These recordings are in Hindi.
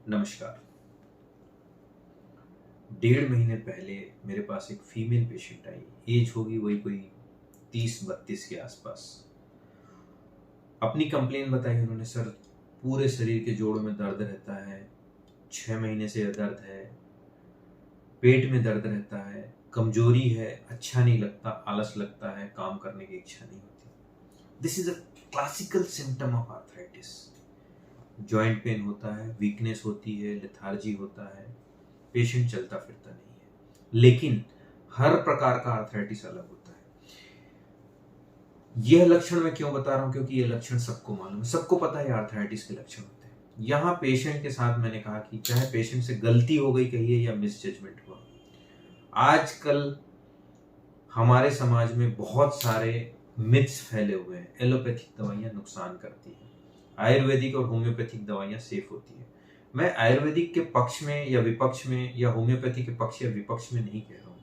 नमस्कार। 1.5 महीने पहले मेरे पास एक फीमेल पेशेंट आई। एज होगी वही कोई 30-32 के आसपास। अपनी कंप्लेन बताई उन्होंने। सर, पूरे शरीर के जोड़ों में दर्द रहता है, 6 महीने से दर्द है, पेट में दर्द रहता है, कमजोरी है, अच्छा नहीं लगता, आलस लगता है, काम करने की इच्छा नहीं होती। This is a classical symptom of arthritis. Joint pain होता है, वीकनेस होती है, लेथार्जी होता है, पेशेंट चलता फिरता नहीं है। लेकिन हर प्रकार का आर्थराइटिस अलग होता है। यह लक्षण मैं क्यों बता रहा हूं? क्योंकि यह लक्षण सबको मालूम है, सबको पता है आर्थराइटिस के लक्षण होते हैं। यहां पेशेंट के साथ मैंने कहा कि चाहे पेशेंट से गलती हो गई कहिए या मिसजजमेंट हुआ, आजकल हमारे समाज में बहुत सारे मिथ्स फैले हुए हैं। एलोपैथिक दवाइयां नुकसान करती हैं, आयुर्वेदिक और होम्योपैथिक दवाइयां सेफ होती है। मैं आयुर्वेदिक के पक्ष में या विपक्ष में या होम्योपैथी के पक्ष या विपक्ष में नहीं कह रहा हूं।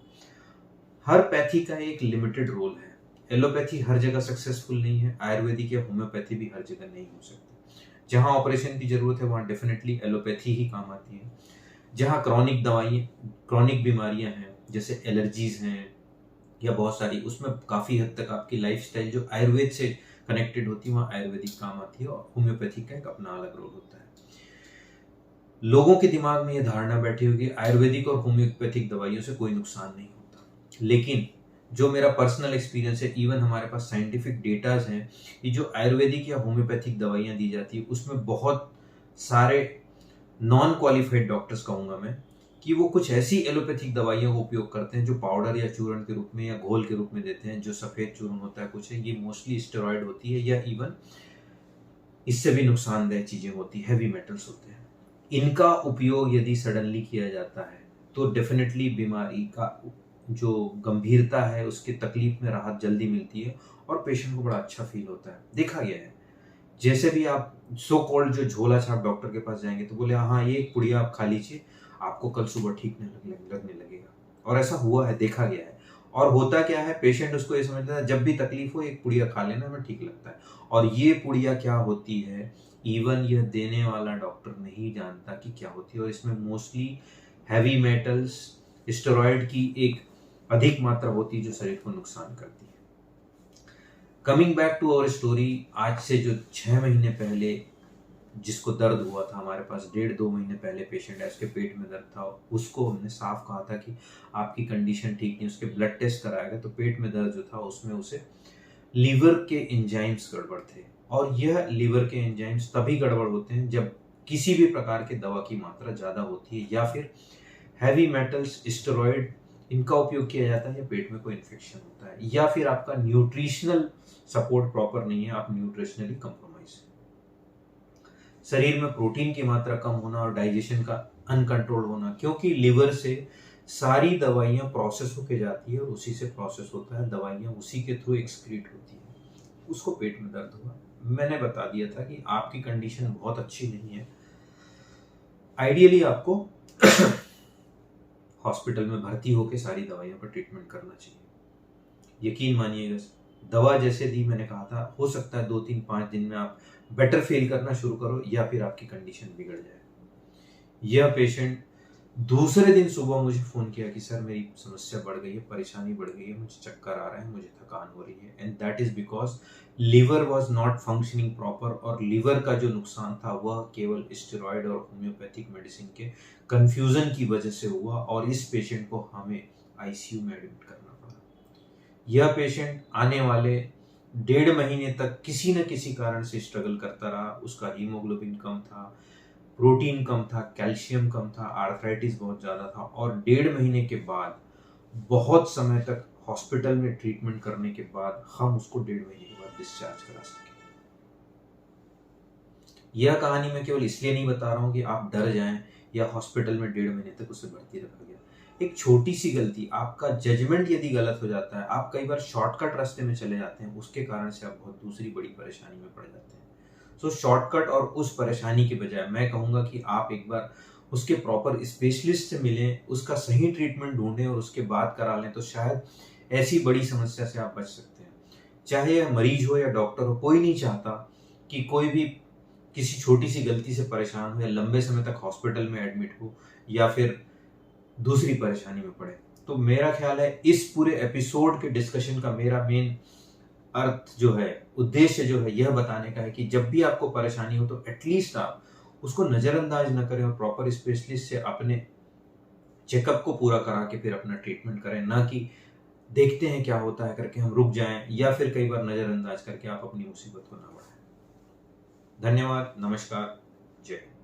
हर पैथी का एक लिमिटेड रोल है। एलोपैथी हर जगह सक्सेसफुल नहीं है, आयुर्वेदिक या होम्योपैथी भी हर जगह नहीं हो सकती। जहां ऑपरेशन की जरूरत है वहां डेफिनेटली एलोपैथी ही काम आती है। जहां क्रॉनिक बीमारियां हैं, जैसे एलर्जीज हैं या बहुत सारी, उसमें काफी हद तक आपकी लाइफस्टाइल जो आयुर्वेद से कनेक्टेड होती है वहां आयुर्वेदिक काम आती है, और होम्योपैथी का एक अपना अलग रोल होता है। लोगों के दिमाग में यह धारणा बैठी हुई कि आयुर्वेदिक और होम्योपैथिक दवाइयों से कोई नुकसान नहीं होता। लेकिन जो मेरा पर्सनल एक्सपीरियंस है, इवन हमारे पास साइंटिफिक डेटाज हैं कि जो आयुर्वेदिक या होम्योपैथिक दवाइयां दी जाती है उसमें बहुत सारे नॉन क्वालिफाइड डॉक्टर्स कहूंगा मैं कि वो कुछ ऐसी एलोपैथिक दवाइयों का उपयोग करते हैं जो पाउडर या चूर्ण के रूप में या घोल के रूप में देते हैं। जो सफेद चूर्ण होता है कुछ है, ये मोस्टली स्टेरॉइड होती है या इवन इससे भी नुकसानदेह चीजें होती है, हैवी मेटल्स होते हैं। इनका उपयोग यदि सडनली किया जाता है तो डेफिनेटली बीमारी का जो गंभीरता है, उसकी तकलीफ में राहत जल्दी मिलती है और पेशेंट को बड़ा अच्छा फील होता है। देखा गया है, जैसे भी आप सो कॉल्ड जो झोला छाप डॉक्टर के पास जाएंगे तो बोले हाँ ये एक पुड़िया आप खा लीजिए, आपको कल सुबह ठीक लगने लगेगा। और ऐसा हुआ है, देखा गया है। और होता क्या है, पेशेंट उसको ये समझता है जब भी तकलीफ हो एक पुड़िया खा लेना, हमें ठीक लगता है। और ये पुड़िया क्या होती है, इवन यह देने वाला डॉक्टर नहीं जानता कि क्या होती है। और इसमें मोस्टली हैवी मेटल्स, स्टेरॉइड की एक अधिक मात्रा होती है जो शरीर को नुकसान करती है। Coming back to our story, आज से जो 6 महीने पहले जिसको दर्द हुआ था, हमारे पास 1.5-2 महीने पहले पेशेंट है, उसके पेट में दर्द था। उसको हमने साफ कहा था कि आपकी कंडीशन ठीक नहीं। उसके ब्लड टेस्ट कराया गया तो पेट में दर्द जो था उसमें उसे लीवर के एंजाइम्स गड़बड़ थे। और यह लीवर के एंजाइम्स तभी गड़बड़ होते हैं जब किसी भी प्रकार के दवा की मात्रा ज्यादा होती है या फिर हैवी मेटल्स, स्टेरॉइड इनका उपयोग किया जाता है, या पेट में कोई इन्फेक्शन होता है, या फिर आपका न्यूट्रिशनल सपोर्ट प्रॉपर नहीं है, आप न्यूट्रिशनली कंप्रोमाइज है। शरीर में प्रोटीन की मात्रा कम होना और डाइजेशन का अनकंट्रोल होना, क्योंकि लिवर से सारी दवाइयां प्रोसेस होके जाती है और उसी से प्रोसेस होता है, दवाइयां उसी के थ्रू एक्सक्रीट होती है। उसको पेट में दर्द हुआ। मैंने बता दिया था कि आपकी कंडीशन बहुत अच्छी नहीं है, आइडियली आपको हॉस्पिटल में भर्ती होकर सारी दवाइयों पर ट्रीटमेंट करना चाहिए। यकीन मानिएगा, दवा जैसे दी, मैंने कहा था हो सकता है 2-3-5 दिन में आप बेटर फील करना शुरू करो या फिर आपकी कंडीशन बिगड़ जाए। यह पेशेंट दूसरे दिन सुबह मुझे फोन किया कि सर मेरी समस्या बढ़ गई है, परेशानी बढ़ गई है, मुझे चक्कर आ रहा है, मुझे थकान हो रही है, and that is because liver was not functioning proper. और लिवर का जो नुकसान था वह केवल स्टेरॉइड और होम्योपैथिक मेडिसिन के कंफ्यूजन की वजह से हुआ, और इस पेशेंट को हमें आईसीयू में एडमिट करना पड़ा। यह पेशेंट आने वाले 1.5 महीने तक किसी न किसी कारण से स्ट्रगल करता रहा। उसका हीमोग्लोबिन कम था, प्रोटीन कम था, कैल्शियम कम था, आर्थराइटिस बहुत ज्यादा था। और 1.5 महीने के बाद, बहुत समय तक हॉस्पिटल में ट्रीटमेंट करने के बाद, हम उसको 1.5 महीने के बाद डिस्चार्ज करा सके। यह कहानी मैं केवल इसलिए नहीं बता रहा हूं कि आप डर जाएं या हॉस्पिटल में 1.5 महीने तक उसे भर्ती रखा गया। एक छोटी सी गलती, आपका जजमेंट यदि गलत हो जाता है, आप कई बार शॉर्टकट रास्ते में चले जाते हैं, उसके कारण से आप बहुत दूसरी बड़ी परेशानी में पड़ जाते हैं। सो शॉर्टकट और उस परेशानी के बजाय मैं कहूंगा कि आप एक बार उसके प्रॉपर स्पेशलिस्ट से मिलें, उसका सही ट्रीटमेंट ढूंढें और उसके बाद करा लें, तो शायद ऐसी बड़ी समस्या से आप बच सकते हैं। चाहे यह मरीज हो या डॉक्टर हो, कोई नहीं चाहता कि कोई भी किसी छोटी सी गलती से परेशान हो या लंबे समय तक हॉस्पिटल में एडमिट हो या फिर दूसरी परेशानी में पड़े। तो मेरा ख्याल है इस पूरे एपिसोड के डिस्कशन का मेरा मेन अर्थ जो है, उद्देश्य जो है, यह बताने का है कि जब भी आपको परेशानी हो तो एटलीस्ट आप उसको नजरअंदाज न करें और प्रॉपर स्पेशलिस्ट से अपने चेकअप को पूरा करा के फिर अपना ट्रीटमेंट करें, ना कि देखते हैं क्या होता है करके हम रुक जाएं या फिर कई बार नजरअंदाज करके आप अपनी मुसीबत को ना बढ़ाएं। धन्यवाद, नमस्कार, जय हिंद।